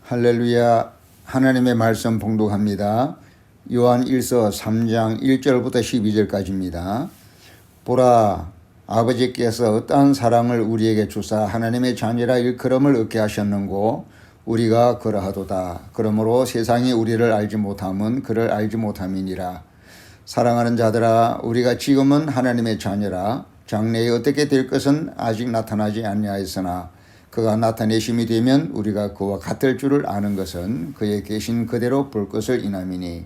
할렐루야. 하나님의 말씀 봉독합니다. 요한 1서 3장 1절부터 12절까지입니다. 보라, 아버지께서 어떠한 사랑을 우리에게 주사 하나님의 자녀라 일컬음을 얻게 하셨는고 우리가 그러하도다. 그러므로 세상이 우리를 알지 못함은 그를 알지 못함이니라. 사랑하는 자들아, 우리가 지금은 하나님의 자녀라. 장래에 어떻게 될 것은 아직 나타나지 아니하였으나 그가 나타내심이 되면 우리가 그와 같을 줄을 아는 것은 그의 계신 그대로 볼 것을 인함이니,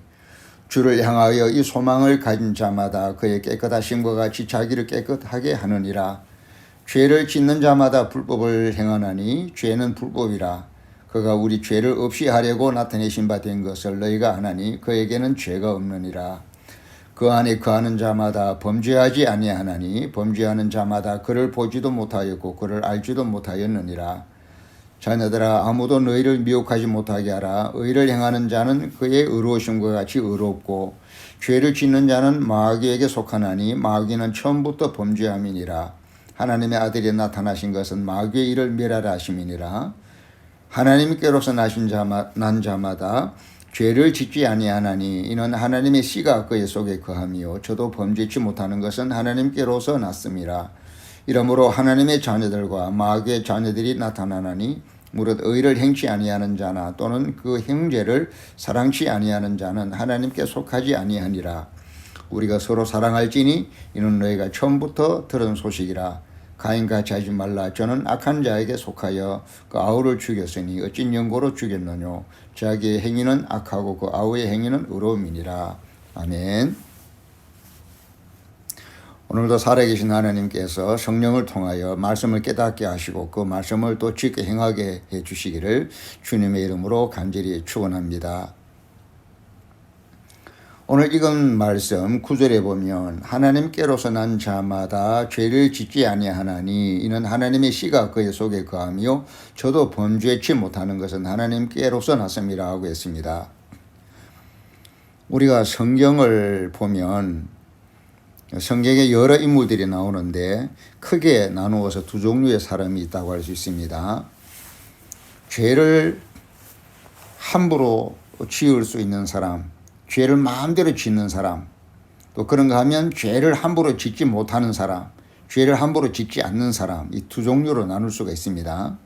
주를 향하여 이 소망을 가진 자마다 그의 깨끗하심과 같이 자기를 깨끗하게 하느니라. 죄를 짓는 자마다 불법을 행하나니 죄는 불법이라. 그가 우리 죄를 없이 하려고 나타내신 바 된 것을 너희가 아나니 그에게는 죄가 없느니라. 그 안에 거하는 자마다 범죄하지 아니하나니 범죄하는 자마다 그를 보지도 못하였고 그를 알지도 못하였느니라. 자녀들아, 아무도 너희를 미혹하지 못하게 하라. 의를 행하는 자는 그의 의로우심과 같이 의롭고 죄를 짓는 자는 마귀에게 속하나니 마귀는 처음부터 범죄함이니라. 하나님의 아들이 나타나신 것은 마귀의 일을 멸하라 하심이니라. 하나님께로서 난 자마다 죄를 짓지 아니하나니 이는 하나님의 씨가 그의 속에 거함이요 저도 범죄치 못하는 것은 하나님께로서 났음이라. 이러므로 하나님의 자녀들과 마귀의 자녀들이 나타나나니 무릇 의를 행치 아니하는 자나 또는 그 형제를 사랑치 아니하는 자는 하나님께 속하지 아니하니라. 우리가 서로 사랑할지니 이는 너희가 처음부터 들은 소식이라. 가인같이 하지 말라. 저는 악한 자에게 속하여 그 아우를 죽였으니 어찌 연고로 죽였느뇨. 자기의 행위는 악하고 그 아우의 행위는 의로움이니라. 아멘. 오늘도 살아계신 하나님께서 성령을 통하여 말씀을 깨닫게 하시고 그 말씀을 또 지켜 행하게 해주시기를 주님의 이름으로 간절히 축원합니다. 오늘 읽은 말씀 9절에 보면 하나님께로서 난 자마다 죄를 짓지 아니하나니 이는 하나님의 씨가 그의 속에 거하며 저도 범죄치 못하는 것은 하나님께로서 났음이라 하고 했습니다. 우리가 성경을 보면 성경에 여러 인물들이 나오는데 크게 나누어서 두 종류의 사람이 있다고 할 수 있습니다. 죄를 함부로 지을 수 있는 사람, 죄를 마음대로 짓는 사람, 또 그런가 하면 죄를 함부로 짓지 못하는 사람, 죄를 함부로 짓지 않는 사람, 이 두 종류로 나눌 수가 있습니다.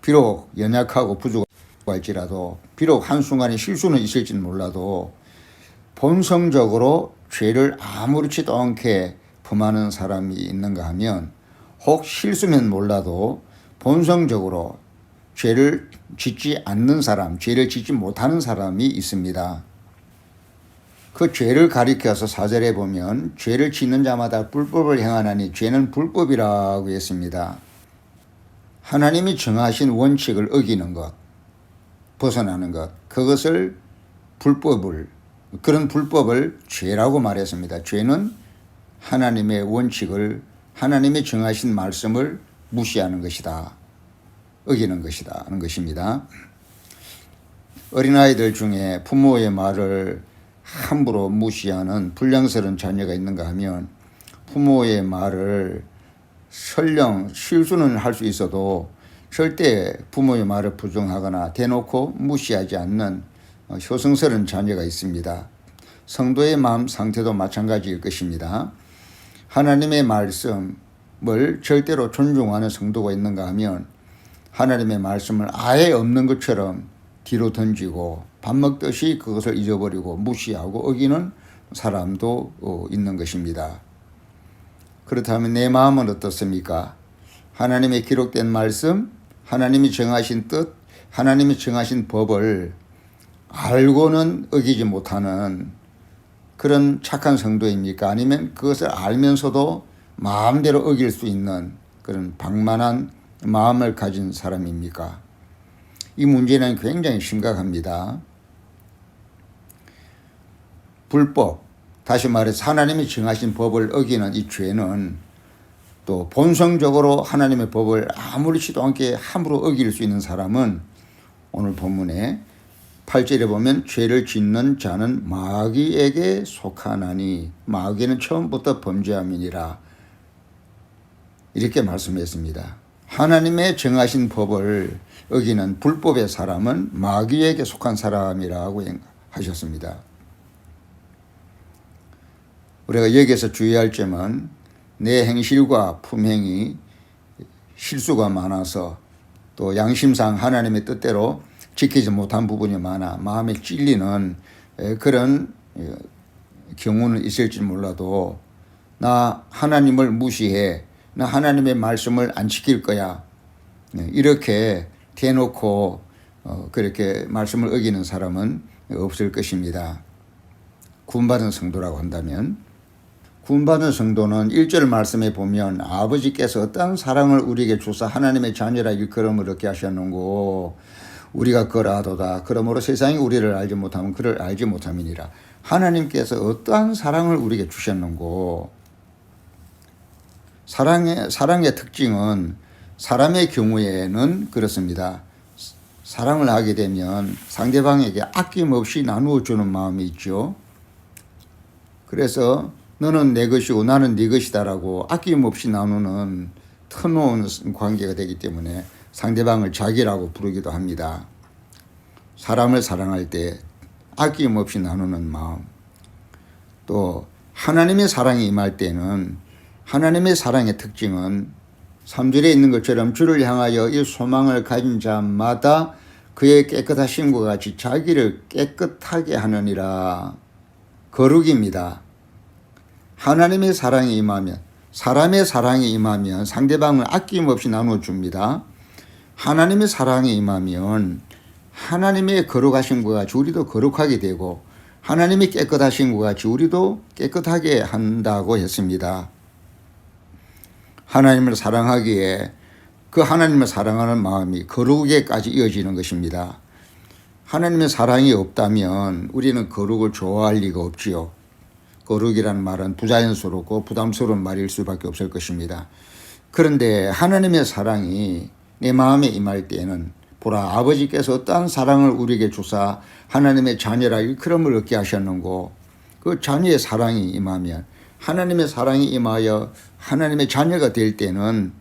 비록 연약하고 부족할지라도, 비록 한순간에 실수는 있을지는 몰라도 본성적으로 죄를 아무렇지도 않게 범하는 사람이 있는가 하면, 혹 실수면 몰라도 본성적으로 죄를 짓지 않는 사람, 죄를 짓지 못하는 사람이 있습니다. 그 죄를 가리켜서 4절에 보면 죄를 짓는 자마다 불법을 행하나니 죄는 불법이라고 했습니다. 하나님이 정하신 원칙을 어기는 것, 벗어나는 것, 그것을 그런 불법을 죄라고 말했습니다. 죄는 하나님의 원칙을, 하나님이 정하신 말씀을 무시하는 것이다. 어기는 것이다 하는 것입니다. 어린아이들 중에 부모의 말을 함부로 무시하는 불량스러운 자녀가 있는가 하면 부모의 말을 설령 실수는 할 수 있어도 절대 부모의 말을 부정하거나 대놓고 무시하지 않는 효성스러운 자녀가 있습니다. 성도의 마음 상태도 마찬가지일 것입니다. 하나님의 말씀을 절대로 존중하는 성도가 있는가 하면 하나님의 말씀을 아예 없는 것처럼 뒤로 던지고 밥 먹듯이 그것을 잊어버리고 무시하고 어기는 사람도 있는 것입니다. 그렇다면 내 마음은 어떻습니까? 하나님의 기록된 말씀, 하나님이 정하신 뜻, 하나님이 정하신 법을 알고는 어기지 못하는 그런 착한 성도입니까? 아니면 그것을 알면서도 마음대로 어길 수 있는 그런 방만한 마음을 가진 사람입니까? 이 문제는 굉장히 심각합니다. 불법, 다시 말해서 하나님이 정하신 법을 어기는 이 죄는 또 본성적으로 하나님의 법을 아무렇지도 않게 함부로 어길 수 있는 사람은 오늘 본문에 8절에 보면 죄를 짓는 자는 마귀에게 속하나니 마귀는 처음부터 범죄함이니라 이렇게 말씀했습니다. 하나님의 정하신 법을 어기는 불법의 사람은 마귀에게 속한 사람이라고 하셨습니다. 우리가 여기서 주의할 점은 내 행실과 품행이 실수가 많아서 또 양심상 하나님의 뜻대로 지키지 못한 부분이 많아 마음에 찔리는 그런 경우는 있을지 몰라도 나 하나님을 무시해, 나 하나님의 말씀을 안 지킬 거야, 이렇게 대놓고 그렇게 말씀을 어기는 사람은 없을 것입니다. 구원받은 성도라고 한다면, 구원받은 성도는 1절 말씀에 보면 아버지께서 어떤 사랑을 우리에게 주사 하나님의 자녀라 일컬음을 얻게 하셨는고 우리가 그러하도다. 그러므로 세상이 우리를 알지 못하면 그를 알지 못함이니라. 하나님께서 어떠한 사랑을 우리에게 주셨는고, 사랑의 특징은 사람의 경우에는 그렇습니다. 사랑을 하게 되면 상대방에게 아낌없이 나누어 주는 마음이 있죠. 그래서 너는 내 것이고 나는 네 것이다라고 아낌없이 나누는 터놓은 관계가 되기 때문에 상대방을 자기라고 부르기도 합니다. 사람을 사랑할 때 아낌없이 나누는 마음. 또 하나님의 사랑이 임할 때는 하나님의 사랑의 특징은 3절에 있는 것처럼 주를 향하여 이 소망을 가진 자마다 그의 깨끗하심과 같이 자기를 깨끗하게 하느니라. 거룩입니다. 하나님의 사랑이 임하면, 사람의 사랑이 임하면 상대방을 아낌없이 나눠줍니다. 하나님의 사랑이 임하면 하나님의 거룩하심과 같이 우리도 거룩하게 되고 하나님이 깨끗하신 것 같이 우리도 깨끗하게 한다고 했습니다. 하나님을 사랑하기에 그 하나님을 사랑하는 마음이 거룩에까지 이어지는 것입니다. 하나님의 사랑이 없다면 우리는 거룩을 좋아할 리가 없지요. 거룩이라는 말은 부자연스럽고 부담스러운 말일 수밖에 없을 것입니다. 그런데 하나님의 사랑이 내 마음에 임할 때에는 보라, 아버지께서 어떠한 사랑을 우리에게 주사 하나님의 자녀라 일컬음을 얻게 하셨는고, 그 자녀의 사랑이 임하면, 하나님의 사랑이 임하여 하나님의 자녀가 될 때는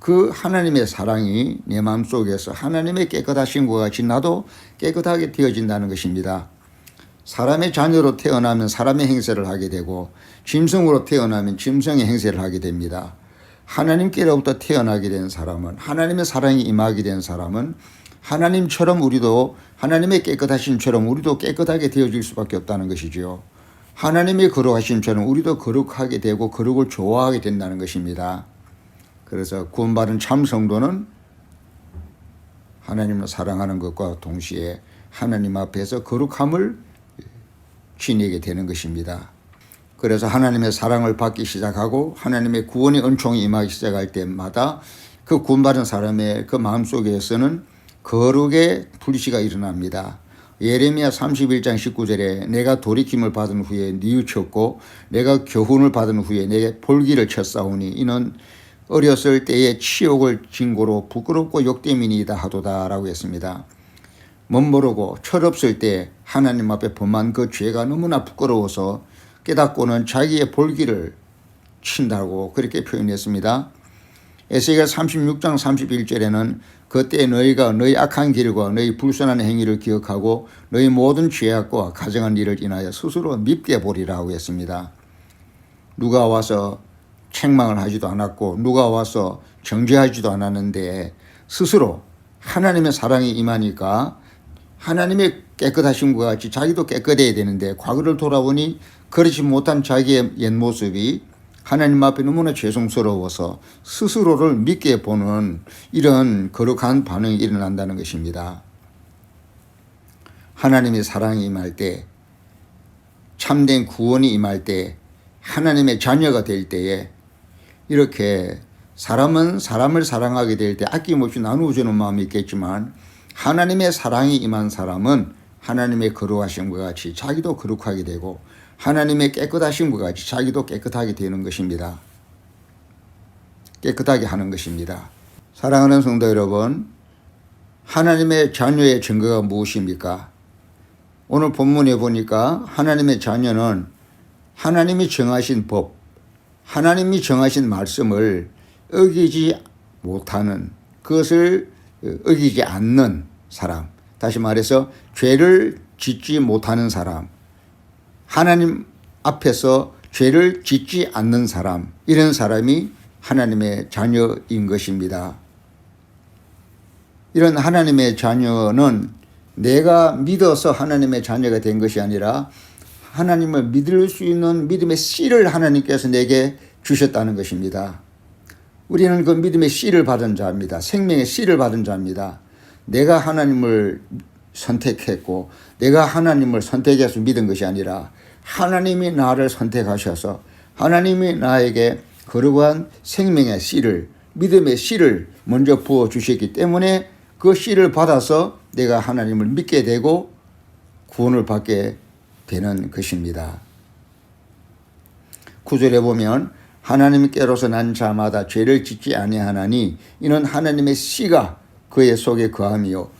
그 하나님의 사랑이 내 마음속에서 하나님의 깨끗하심과 같이 나도 깨끗하게 되어진다는 것입니다. 사람의 자녀로 태어나면 사람의 행세를 하게 되고 짐승으로 태어나면 짐승의 행세를 하게 됩니다. 하나님께로부터 태어나게 된 사람은, 하나님의 사랑이 임하게 된 사람은 하나님처럼 우리도, 하나님의 깨끗하심처럼 우리도 깨끗하게 되어질 수밖에 없다는 것이지요. 하나님의 거룩하심처럼 우리도 거룩하게 되고 거룩을 좋아하게 된다는 것입니다. 그래서 구원받은 참 성도는 하나님을 사랑하는 것과 동시에 하나님 앞에서 거룩함을 지니게 되는 것입니다. 그래서 하나님의 사랑을 받기 시작하고 하나님의 구원의 은총이 임하기 시작할 때마다 그 구원받은 사람의 그 마음속에서는 거룩의 불씨가 일어납니다. 예레미야 31장 19절에 내가 돌이킴을 받은 후에 뉘우쳤고 내가 교훈을 받은 후에 내게 볼기를 쳤사오니 이는 어렸을 때의 치욕을 징고로 부끄럽고 욕됨이니이다 하도다 라고 했습니다. 멋모르고 철없을 때 하나님 앞에 범한 그 죄가 너무나 부끄러워서 깨닫고는 자기의 볼기를 친다고 그렇게 표현했습니다. 에스겔 36장 31절에는 그때 너희가 너희 악한 길과 너희 불순한 행위를 기억하고 너희 모든 죄악과 가정한 일을 인하여 스스로 밉게 보리라고 했습니다. 누가 와서 책망을 하지도 않았고 누가 와서 정죄하지도 않았는데 스스로 하나님의 사랑이 임하니까 하나님의 깨끗하심과 같이 자기도 깨끗해야 되는데 과거를 돌아보니 그렇지 못한 자기의 옛 모습이 하나님 앞에 너무나 죄송스러워서 스스로를 믿게 보는 이런 거룩한 반응이 일어난다는 것입니다. 하나님의 사랑이 임할 때, 참된 구원이 임할 때, 하나님의 자녀가 될 때에 이렇게 사람은 사람을 사랑하게 될 때 아낌없이 나누어주는 마음이 있겠지만 하나님의 사랑이 임한 사람은 하나님의 거룩하심과 같이 자기도 거룩하게 되고 하나님의 깨끗하심과 같이 자기도 깨끗하게 되는 것입니다. 깨끗하게 하는 것입니다. 사랑하는 성도 여러분, 하나님의 자녀의 증거가 무엇입니까? 오늘 본문에 보니까 하나님의 자녀는 하나님이 정하신 법, 하나님이 정하신 말씀을 어기지 못하는, 그것을 어기지 않는 사람, 다시 말해서 죄를 짓지 못하는 사람, 하나님 앞에서 죄를 짓지 않는 사람, 이런 사람이 하나님의 자녀인 것입니다. 이런 하나님의 자녀는 내가 믿어서 하나님의 자녀가 된 것이 아니라 하나님을 믿을 수 있는 믿음의 씨를 하나님께서 내게 주셨다는 것입니다. 우리는 그 믿음의 씨를 받은 자입니다. 생명의 씨를 받은 자입니다. 내가 하나님을 선택했고 내가 하나님을 선택해서 믿은 것이 아니라 하나님이 나를 선택하셔서 하나님이 나에게 거룩한 생명의 씨를, 믿음의 씨를 먼저 부어주셨기 때문에 그 씨를 받아서 내가 하나님을 믿게 되고 구원을 받게 되는 것입니다. 9절에 보면 하나님께로서 난 자마다 죄를 짓지 아니하나니 이는 하나님의 씨가 그의 속에 거함이요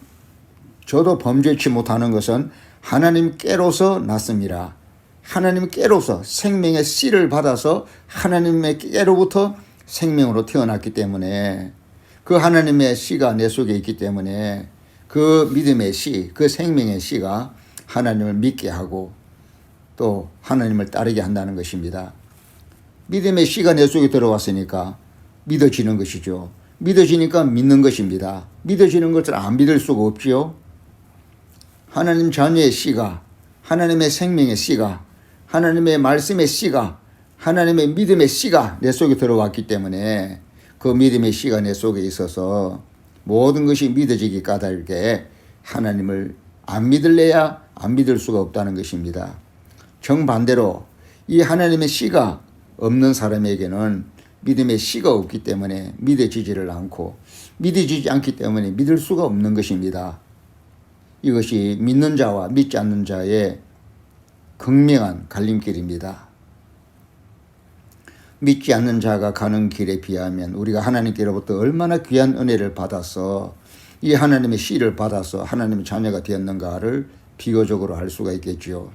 저도 범죄치 못하는 것은 하나님께로서 났습니다. 하나님께로서 생명의 씨를 받아서 하나님의 깨로부터 생명으로 태어났기 때문에 그 하나님의 씨가 내 속에 있기 때문에 그 믿음의 씨, 그 생명의 씨가 하나님을 믿게 하고 또 하나님을 따르게 한다는 것입니다. 믿음의 씨가 내 속에 들어왔으니까 믿어지는 것이죠. 믿어지니까 믿는 것입니다. 믿어지는 것을 안 믿을 수가 없지요. 하나님 자녀의 씨가, 하나님의 생명의 씨가, 하나님의 말씀의 씨가, 하나님의 믿음의 씨가 내 속에 들어왔기 때문에 그 믿음의 씨가 내 속에 있어서 모든 것이 믿어지기 까닭에 하나님을 안 믿을래야 안 믿을 수가 없다는 것입니다. 정반대로 이 하나님의 씨가 없는 사람에게는 믿음의 씨가 없기 때문에 믿어지지를 않고 믿어지지 않기 때문에 믿을 수가 없는 것입니다. 이것이 믿는 자와 믿지 않는 자의 극명한 갈림길입니다. 믿지 않는 자가 가는 길에 비하면 우리가 하나님께로부터 얼마나 귀한 은혜를 받아서 이 하나님의 씨를 받아서 하나님의 자녀가 되었는가를 비교적으로 알 수가 있겠지요.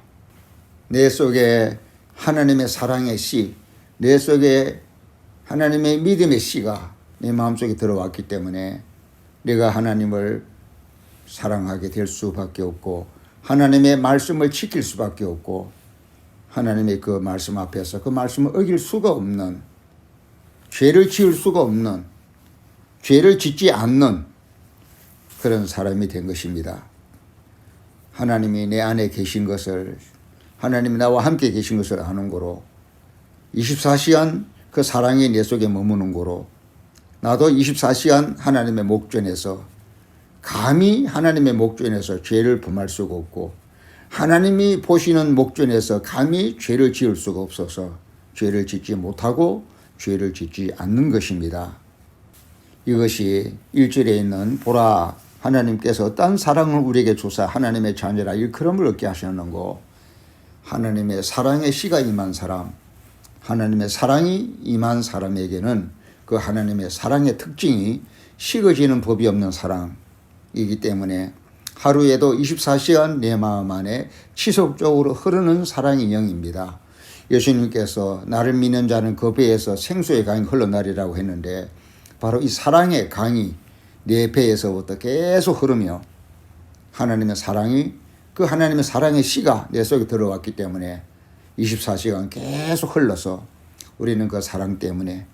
내 속에 하나님의 사랑의 씨, 내 속에 하나님의 믿음의 씨가 내 마음속에 들어왔기 때문에 내가 하나님을 사랑하게 될 수밖에 없고 하나님의 말씀을 지킬 수밖에 없고 하나님의 그 말씀 앞에서 그 말씀을 어길 수가 없는, 죄를 지을 수가 없는, 죄를 짓지 않는 그런 사람이 된 것입니다. 하나님이 내 안에 계신 것을, 하나님이 나와 함께 계신 것을 아는 거로 24시간 그 사랑이 내 속에 머무는 거로 나도 24시간 하나님의 목전에서 감히 하나님의 목전에서 죄를 범할 수가 없고 하나님이 보시는 목전에서 감히 죄를 지을 수가 없어서 죄를 짓지 못하고 죄를 짓지 않는 것입니다. 이것이 1절에 있는 보라 하나님께서 어떤 사랑을 우리에게 주사 하나님의 자녀라 일컬음을 얻게 하셨는고 하나님의 사랑의 씨가 임한 사람, 하나님의 사랑이 임한 사람에게는 그 하나님의 사랑의 특징이 식어지는 법이 없는 사랑이기 때문에 하루에도 24시간 내 마음 안에 지속적으로 흐르는 사랑의 영입니다. 예수님께서 나를 믿는 자는 그 배에서 생수의 강이 흘러나리라고 했는데 바로 이 사랑의 강이 내 배에서부터 계속 흐르며 하나님의 사랑이 그 하나님의 사랑의 씨가 내 속에 들어왔기 때문에 24시간 계속 흘러서 우리는 그 사랑 때문에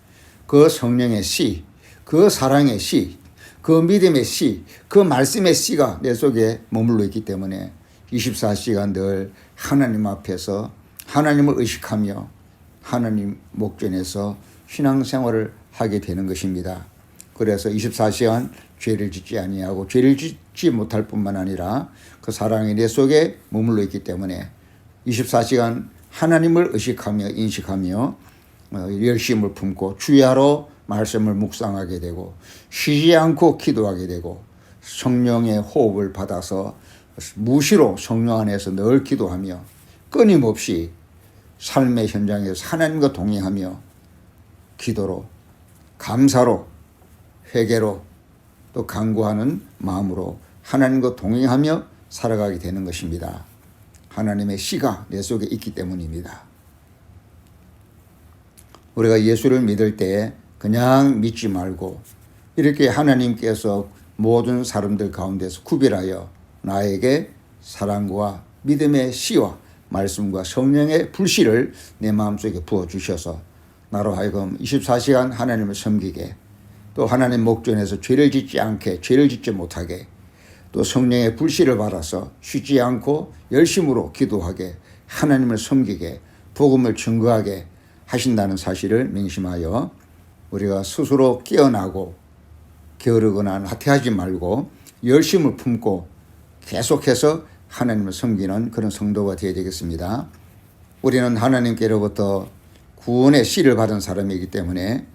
그 성령의 씨, 그 사랑의 씨, 그 믿음의 씨, 그 말씀의 씨가 내 속에 머물러 있기 때문에 24시간 늘 하나님 앞에서 하나님을 의식하며 하나님 목전에서 신앙생활을 하게 되는 것입니다. 그래서 24시간 죄를 짓지 아니하고 죄를 짓지 못할 뿐만 아니라 그 사랑이 내 속에 머물러 있기 때문에 24시간 하나님을 의식하며 인식하며 열심을 품고 주야로 말씀을 묵상하게 되고 쉬지 않고 기도하게 되고 성령의 호흡을 받아서 무시로 성령 안에서 늘 기도하며 끊임없이 삶의 현장에서 하나님과 동행하며 기도로 감사로 회개로 또 간구하는 마음으로 하나님과 동행하며 살아가게 되는 것입니다. 하나님의 씨가 내 속에 있기 때문입니다. 우리가 예수를 믿을 때 그냥 믿지 말고 이렇게 하나님께서 모든 사람들 가운데서 구별하여 나에게 사랑과 믿음의 씨와 말씀과 성령의 불씨를 내 마음속에 부어주셔서 나로 하여금 24시간 하나님을 섬기게, 또 하나님 목전에서 죄를 짓지 않게, 죄를 짓지 못하게, 또 성령의 불씨를 받아서 쉬지 않고 열심으로 기도하게, 하나님을 섬기게, 복음을 증거하게 하신다는 사실을 명심하여 우리가 스스로 깨어나고 게으르거나 나태하지 말고 열심을 품고 계속해서 하나님을 섬기는 그런 성도가 되어야 되겠습니다. 우리는 하나님께로부터 구원의 씨를 받은 사람이기 때문에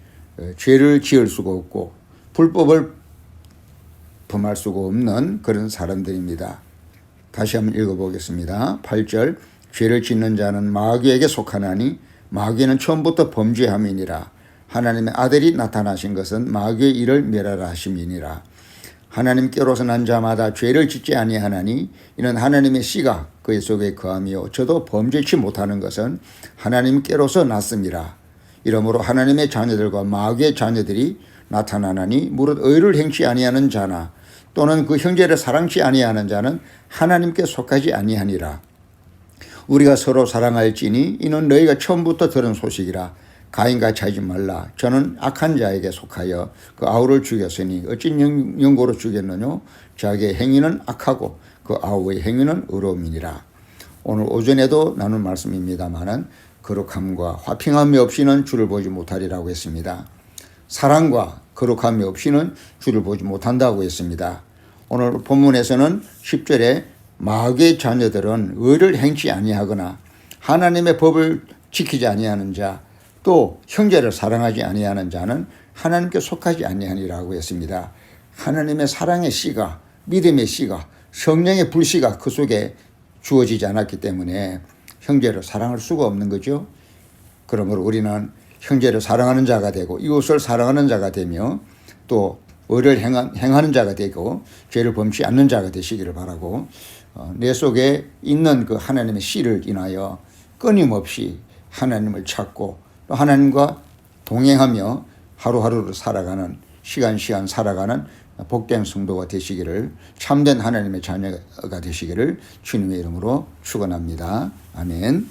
죄를 지을 수가 없고 불법을 범할 수가 없는 그런 사람들입니다. 다시 한번 읽어보겠습니다. 8절, 죄를 짓는 자는 마귀에게 속하나니 마귀는 처음부터 범죄함이니라. 하나님의 아들이 나타나신 것은 마귀의 일을 멸하라 하심이니라. 하나님께로서 난 자마다 죄를 짓지 아니하나니 이는 하나님의 씨가 그의 속에 거하며 저도 범죄치 못하는 것은 하나님께로서 났음이라. 이러므로 하나님의 자녀들과 마귀의 자녀들이 나타나나니 무릇 의를 행치 아니하는 자나 또는 그 형제를 사랑치 아니하는 자는 하나님께 속하지 아니하니라. 우리가 서로 사랑할지니 이는 너희가 처음부터 들은 소식이라. 가인같이 하지 말라. 저는 악한 자에게 속하여 그 아우를 죽였으니 어찌 영고로 죽였느뇨? 자기의 행위는 악하고 그 아우의 행위는 의로움이니라. 오늘 오전에도 나눈 말씀입니다마는 거룩함과 화평함이 없이는 주를 보지 못하리라고 했습니다. 사랑과 거룩함이 없이는 주를 보지 못한다고 했습니다. 오늘 본문에서는 10절에 마귀의 자녀들은 의를 행치 아니하거나 하나님의 법을 지키지 아니하는 자, 또 형제를 사랑하지 아니하는 자는 하나님께 속하지 아니하니라고 했습니다. 하나님의 사랑의 씨가, 믿음의 씨가, 성령의 불씨가 그 속에 주어지지 않았기 때문에 형제를 사랑할 수가 없는 거죠. 그러므로 우리는 형제를 사랑하는 자가 되고 이웃을 사랑하는 자가 되며 또 의를 행하는 자가 되고 죄를 범치 않는 자가 되시기를 바라고, 내 속에 있는 그 하나님의 씨를 인하여 끊임없이 하나님을 찾고 또 하나님과 동행하며 하루하루를 살아가는, 시간 살아가는 복된 성도가 되시기를, 참된 하나님의 자녀가 되시기를 주님의 이름으로 축원합니다. 아멘.